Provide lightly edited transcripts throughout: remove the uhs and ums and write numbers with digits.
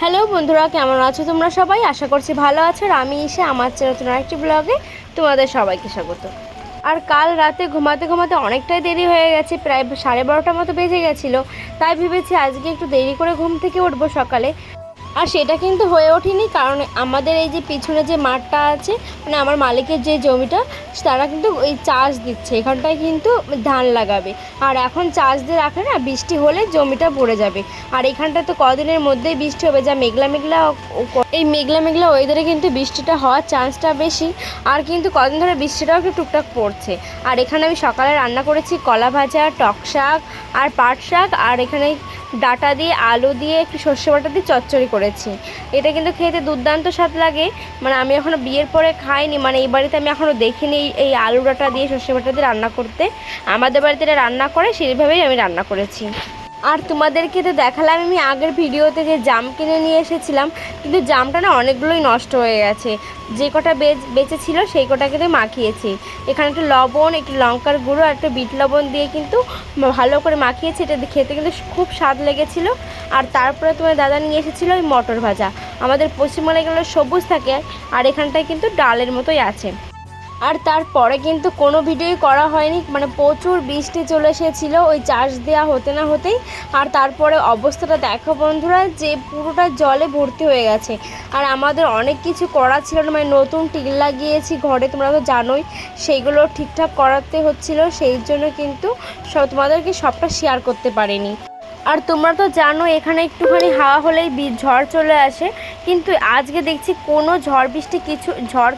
Hello বন্ধুরা, কেমন আছো তোমরা সবাই? আশা করছি ভালো আছো। আর আমি এসে আমার নতুন আরেকটি ব্লগে তোমাদের সবাইকে স্বাগত। আর কাল রাতে ঘুমাতে ঘুমাতে অনেকটাই দেরি হয়ে গেছে, প্রায় 12:30টার মতো বেজে গেছিলো। তাই ভেবেছি আজকে একটু দেরি করে ঘুম থেকে উঠবো সকালে। আর সেটা কিন্তু হয়ে ওঠেনি, কারণ আমাদের এই যে পিছনে যে মাঠটা আছে, মানে আমার মালিকের যে জমিটা, তারা কিন্তু ওই চাষ দিচ্ছে, এখানটায় কিন্তু ধান লাগাবে। আর এখন চাষ দিয়ে রাখলে না, বৃষ্টি হলে জমিটা ভরে যাবে। আর এখানটা তো কদিনের মধ্যেই বৃষ্টি হবে, যা মেঘলা মেঘলা, এই মেঘলা মেঘলা ওয়েদারে কিন্তু বৃষ্টিটা হওয়ার চান্সটা বেশি। আর কিন্তু কদিন ধরে বৃষ্টিটাও একটু টুকটাক পড়ছে। আর এখানে আমি সকালে রান্না করেছি কলা ভাজা, টক শাক আর পাট শাক, আর এখানে ডাটা দিয়ে আলু দিয়ে একটু সর্ষে বাটা দিয়ে চচ্চড়ি করেছি। এটা কিন্তু খেতে দুর্দান্ত স্বাদ লাগে। মানে আমি এখনও বিয়ের পরে খাইনি, মানে এই বাড়িতে আমি এখনও দেখিনি এই আলু ডাটা দিয়ে সর্ষে বাটা দিয়ে রান্না করতে। আমাদের বাড়িতে এটা রান্না করে, সেইভাবেই আমি রান্না করেছি। আর তোমাদেরকে তো দেখালাম আমি আগের ভিডিওতে যে জাম কিনে নিয়ে এসেছিলাম, কিন্তু জামটা না অনেকগুলোই নষ্ট হয়ে গেছে। যে কটা বেঁচে ছিল সেই কটা কিন্তু মাখিয়েছি। এখানে একটু লবণ, একটু লঙ্কার গুঁড়ো আর একটু বিট লবণ দিয়ে কিন্তু ভালো করে মাখিয়েছি। এটা খেতে কিন্তু খুব স্বাদ লেগেছিলো। আর তারপরে তোমার দাদা নিয়ে এসেছিলো ওই মটর ভাজা। আমাদের পশ্চিমবঙ্গে এগুলো সবুজ থাকে, আর এখানটায় কিন্তু ডালের মতোই আছে। আর তারপরে কিন্তু কোনো ভিডিওই করা হয়নি, মানে প্রচুর বৃষ্টি চলে এসেছিলো ওই চাষ দেওয়া হতে না হতেই। আর তারপরে অবস্থাটা দেখো বন্ধুরা, যে পুরোটা জলে ভর্তি হয়ে গেছে। আর আমাদের অনেক কিছু করা ছিল না, মানে নতুন টিন লাগিয়েছি ঘরে, তোমরা তো জানোই, সেইগুলো ঠিকঠাক করাতে হচ্ছিলো। সেই জন্য কিন্তু তোমাদেরকে সবটা শেয়ার করতে পারিনি। আর তোমরা তো জানো এখানে একটুখানি হাওয়া হলেই ঝড় চলে আসে, কিন্তু আজকে দেখছি কোনো ঝড়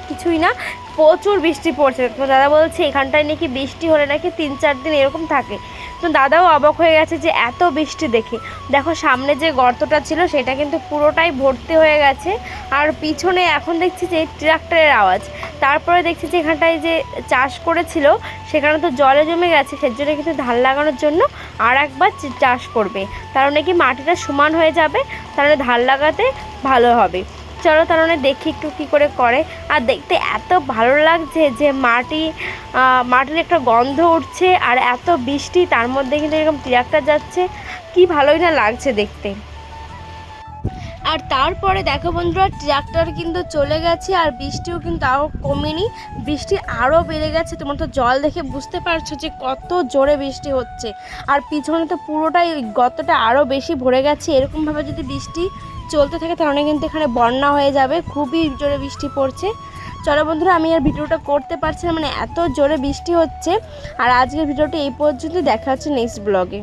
কিছুই না, প্রচুর বৃষ্টি পড়ছে। তো দাদা বলছে এখানটায় নাকি বৃষ্টি হলে নাকি 3-4 দিন এরকম থাকে। তো দাদাও অবাক হয়ে গেছে যে এত বৃষ্টি দেখে। দেখো সামনে যে গর্তটা ছিল সেটা কিন্তু পুরোটাই ভর্তি হয়ে গেছে। আর পিছনে এখন দেখছি যে ট্রাক্টরের আওয়াজ। তারপরে দেখছি যে এখানটায় যে চাষ করেছিল সেখানে তো জলে জমে গেছে, সেজন্য কিন্তু ধান লাগানোর জন্য আর একবার চাষ করবে। তার নাকি মাটিটা সমান হয়ে যাবে, তাহলে ধান লাগাতে ভালো হবে। চলো তাহলে দেখি একটু কী করে করে। আর দেখতে এত ভালো লাগছে যে মাটির একটা গন্ধ উঠছে, আর এত বৃষ্টি, তার মধ্যে কিন্তু এরকম ট্রাক্টর যাচ্ছে, কি ভালোই না লাগছে দেখতে। আর তারপরে দেখো বন্ধুরা, ট্রাক্টর কিন্তু চলে গেছে, আর বৃষ্টিও কিন্তু তাও কমেনি, বৃষ্টি আরও বেড়ে গেছে। তোমরা তো জল দেখে বুঝতে পারছো যে কত জোরে বৃষ্টি হচ্ছে। আর পিছনে তো পুরোটাই গর্তটা আরও বেশি ভরে গেছে। এরকমভাবে যদি বৃষ্টি চলতে থাকে তাহলে কিন্তু এখানে বন্যা হয়ে যাবে, খুবই জোরে বৃষ্টি পড়ছে। চলো বন্ধুরা, আমি আর ভিডিওটা করতে পারছি না, মানে এত জোরে বৃষ্টি হচ্ছে। আর আজকের ভিডিওটি এই পর্যন্ত, দেখা হচ্ছে নেক্সট ব্লগে।